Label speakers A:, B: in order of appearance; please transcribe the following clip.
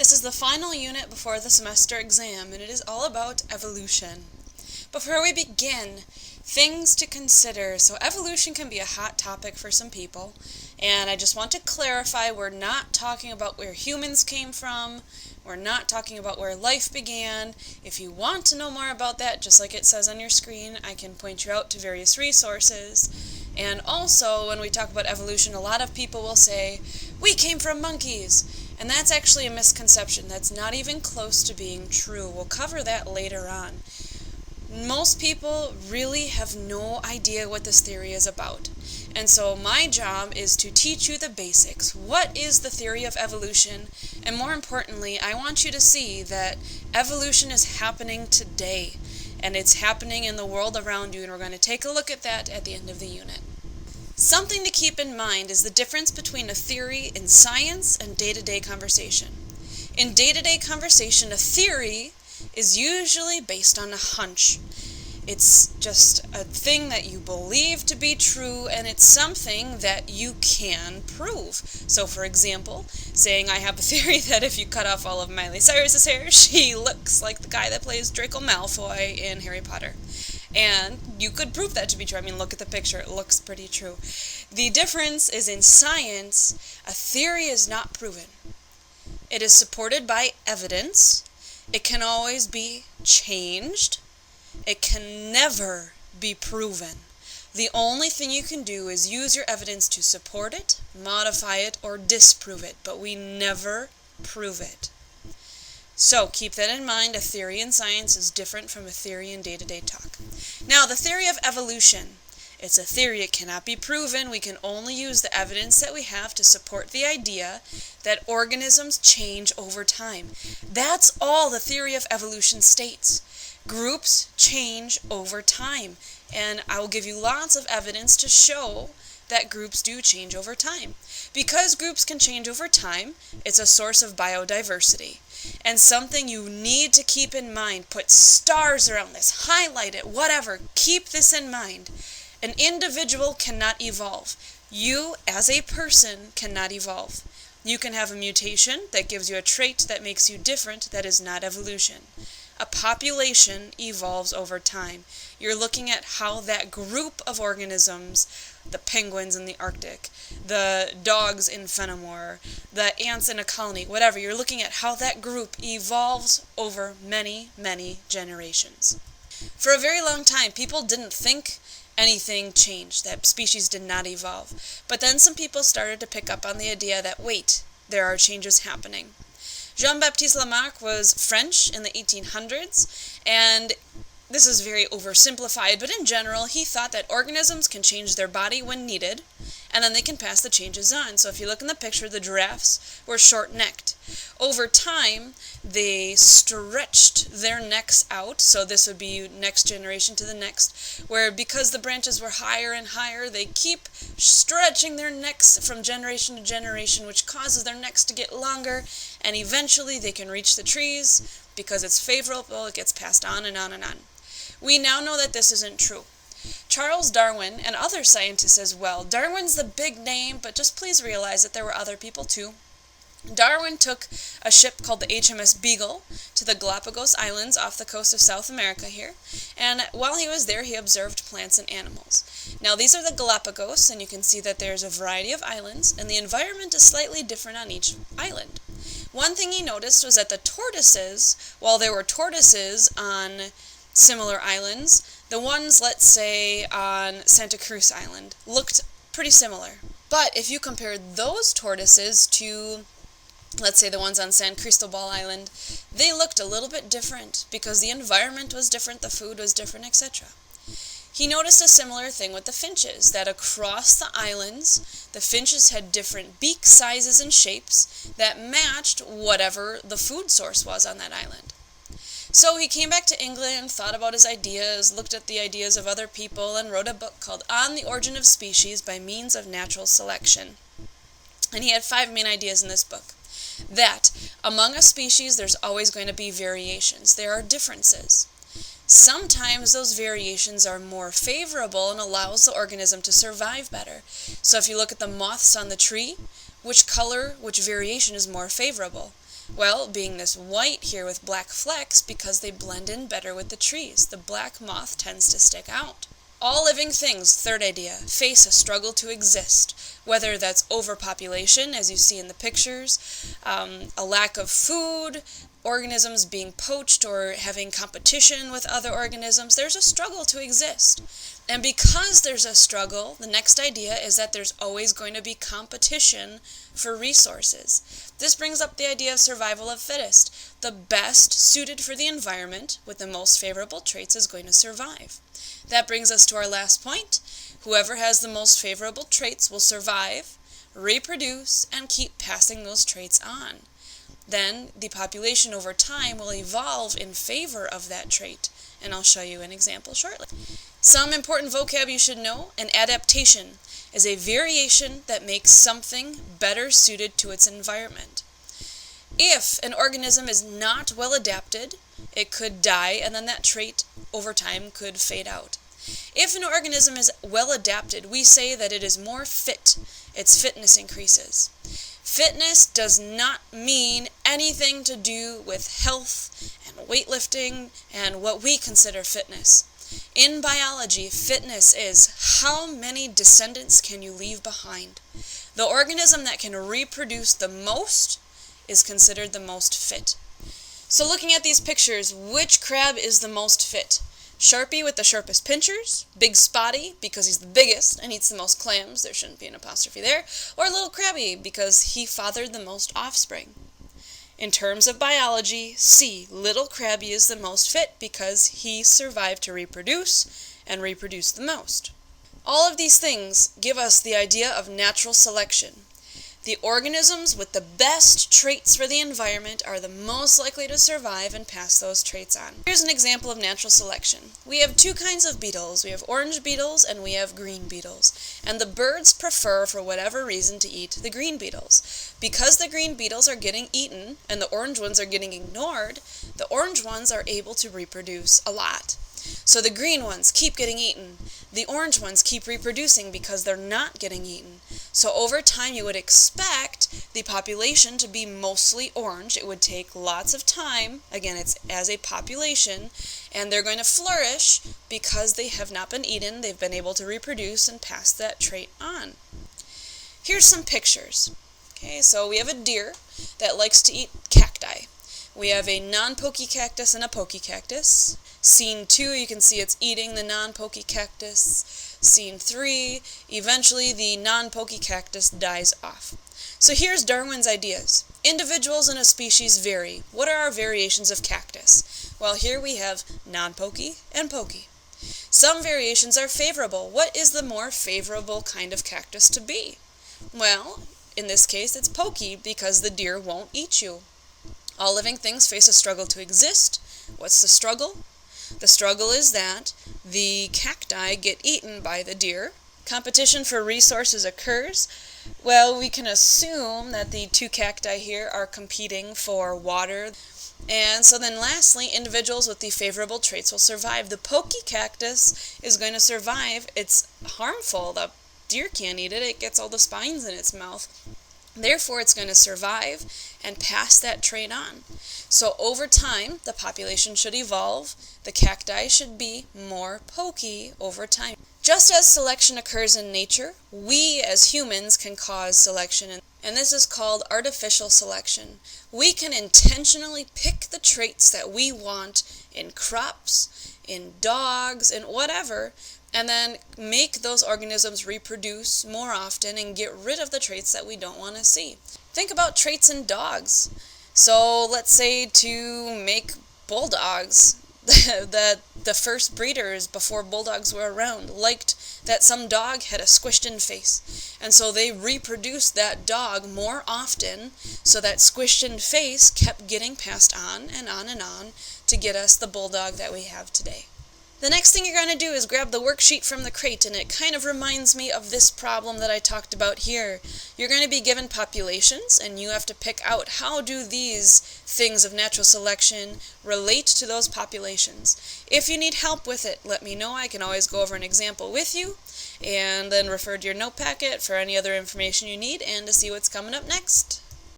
A: This is the final unit before the semester exam, and it is all about evolution. Before we begin, things to consider. So evolution can be a hot topic for some people, and I just want to clarify, we're not talking about where humans came from. We're not talking about where life began. If you want to know more about that, just like it says on your screen, I can point you out to various resources. And also, when we talk about evolution, a lot of people will say, we came from monkeys. And that's actually a misconception. That's not even close to being true. We'll cover that later on. Most people really have no idea what this theory is about. And so my job is to teach you the basics. What is the theory of evolution? And more importantly, I want you to see that evolution is happening today. And it's happening in the world around you. And we're going to take a look at that at the end of the unit. Something to keep in mind is the difference between a theory in science and day-to-day conversation. In day-to-day conversation, a theory is usually based on a hunch. It's just a thing that you believe to be true, and it's something that you can prove. So, for example, saying I have a theory that if you cut off all of Miley Cyrus's hair, she looks like the guy that plays Draco Malfoy in Harry Potter. And you could prove that to be true. I mean, look at the picture. It looks pretty true. The difference is in science, a theory is not proven. It is supported by evidence. It can always be changed. It can never be proven. The only thing you can do is use your evidence to support it, modify it, or disprove it, but we never prove it. So keep that in mind. A theory in science is different from a theory in day-to-day talk. Now, the theory of evolution. It's a theory. It cannot be proven. We can only use the evidence that we have to support the idea that organisms change over time. That's all the theory of evolution states. Groups change over time. And I will give you lots of evidence to show that groups do change over time. Because groups can change over time, it's a source of biodiversity. And something you need to keep in mind, put stars around this, highlight it, whatever, keep this in mind. An individual cannot evolve. You, as a person, cannot evolve. You can have a mutation that gives you a trait that makes you different. That is not evolution. A population evolves over time. You're looking at how that group of organisms, the penguins in the Arctic, the dogs in Fenimore, the ants in a colony, whatever, you're looking at how that group evolves over many, many generations. For a very long time, people didn't think anything changed, that species did not evolve. But then some people started to pick up on the idea that, wait, there are changes happening. Jean-Baptiste Lamarck was French in the 1800s, and this is very oversimplified, but in general, he thought that organisms can change their body when needed, and then they can pass the changes on. So if you look in the picture, the giraffes were short-necked. Over time, they stretched their necks out, so this would be next generation to the next, where because the branches were higher and higher, they keep stretching their necks from generation to generation, which causes their necks to get longer, and eventually they can reach the trees. Because it's favorable, it gets passed on and on and on. We now know that this isn't true. Charles Darwin, and other scientists as well, Darwin's the big name, but just please realize that there were other people too. Darwin took a ship called the HMS Beagle to the Galapagos Islands off the coast of South America here, and while he was there, he observed plants and animals. Now, these are the Galapagos, and you can see that there's a variety of islands, and the environment is slightly different on each island. One thing he noticed was that the tortoises, while there were tortoises on similar islands, the ones, let's say, on Santa Cruz Island looked pretty similar. But if you compared those tortoises to, let's say, the ones on San Cristobal Island, they looked a little bit different because the environment was different, the food was different, etc. He noticed a similar thing with the finches, that across the islands, the finches had different beak sizes and shapes that matched whatever the food source was on that island. So he came back to England, thought about his ideas, looked at the ideas of other people, and wrote a book called On the Origin of Species by Means of Natural Selection. And he had 5 main ideas in this book. That among a species, there's always going to be variations. There are differences. Sometimes those variations are more favorable and allows the organism to survive better. So if you look at the moths on the tree, which color, which variation is more favorable? Well, being this white here with black flecks because they blend in better with the trees. The black moth tends to stick out. All living things, third idea, face a struggle to exist, whether that's overpopulation, as you see in the pictures, a lack of food, organisms being poached or having competition with other organisms. There's a struggle to exist. And because there's a struggle, the next idea is that there's always going to be competition for resources. This brings up the idea of survival of fittest. The best suited for the environment with the most favorable traits is going to survive. That brings us to our last point. Whoever has the most favorable traits will survive, reproduce, and keep passing those traits on. Then the population over time will evolve in favor of that trait, and I'll show you an example shortly. Some important vocab you should know: an adaptation is a variation that makes something better suited to its environment. If an organism is not well adapted, it could die, and then that trait over time could fade out. If an organism is well adapted, we say that it is more fit. Its fitness increases. Fitness does not mean anything to do with health and weightlifting and what we consider fitness. In biology, fitness is how many descendants can you leave behind. The organism that can reproduce the most is considered the most fit. So looking at these pictures, which crab is the most fit? Sharpie with the sharpest pinchers, Big Spotty because he's the biggest and eats the most clams, there shouldn't be an apostrophe there, or Little Crabby because he fathered the most offspring. In terms of biology, C, Little Crabby is the most fit because he survived to reproduce and reproduce the most. All of these things give us the idea of natural selection. The organisms with the best traits for the environment are the most likely to survive and pass those traits on. Here's an example of natural selection. We have two kinds of beetles. We have orange beetles and we have green beetles. And the birds prefer, for whatever reason, to eat the green beetles. Because the green beetles are getting eaten and the orange ones are getting ignored, the orange ones are able to reproduce a lot. So the green ones keep getting eaten. The orange ones keep reproducing because they're not getting eaten. So over time you would expect the population to be mostly orange. It would take lots of time. Again, it's as a population. And they're going to flourish because they have not been eaten. They've been able to reproduce and pass that trait on. Here's some pictures. Okay, so we have a deer that likes to eat cacti. We have a non-pokey cactus and a pokey cactus. Scene 2, you can see it's eating the non-pokey cactus. Scene 3, eventually the non-pokey cactus dies off. So here's Darwin's ideas. Individuals in a species vary. What are our variations of cactus? Well, here we have non-pokey and pokey. Some variations are favorable. What is the more favorable kind of cactus to be? Well, in this case, it's pokey because the deer won't eat you. All living things face a struggle to exist. What's the struggle? The struggle is that the cacti get eaten by the deer. Competition for resources occurs. Well, we can assume that the two cacti here are competing for water. And so then lastly, individuals with the favorable traits will survive. The pokey cactus is going to survive. It's harmful. The deer can't eat it. It gets all the spines in its mouth. Therefore, it's going to survive and pass that trait on. So over time, the population should evolve. The cacti should be more pokey over time. Just as selection occurs in nature, we as humans can cause selection, and this is called artificial selection. We can intentionally pick the traits that we want in crops, in dogs, in whatever, and then make those organisms reproduce more often and get rid of the traits that we don't want to see. Think about traits in dogs. So let's say to make bulldogs, that the first breeders before bulldogs were around liked that some dog had a squished-in face. And so they reproduced that dog more often, so that squished-in face kept getting passed on and on and on to get us the bulldog that we have today. The next thing you're going to do is grab the worksheet from the crate, and it kind of reminds me of this problem that I talked about here. You're going to be given populations, and you have to pick out how do these things of natural selection relate to those populations. If you need help with it, let me know. I can always go over an example with you, and then refer to your note packet for any other information you need and to see what's coming up next.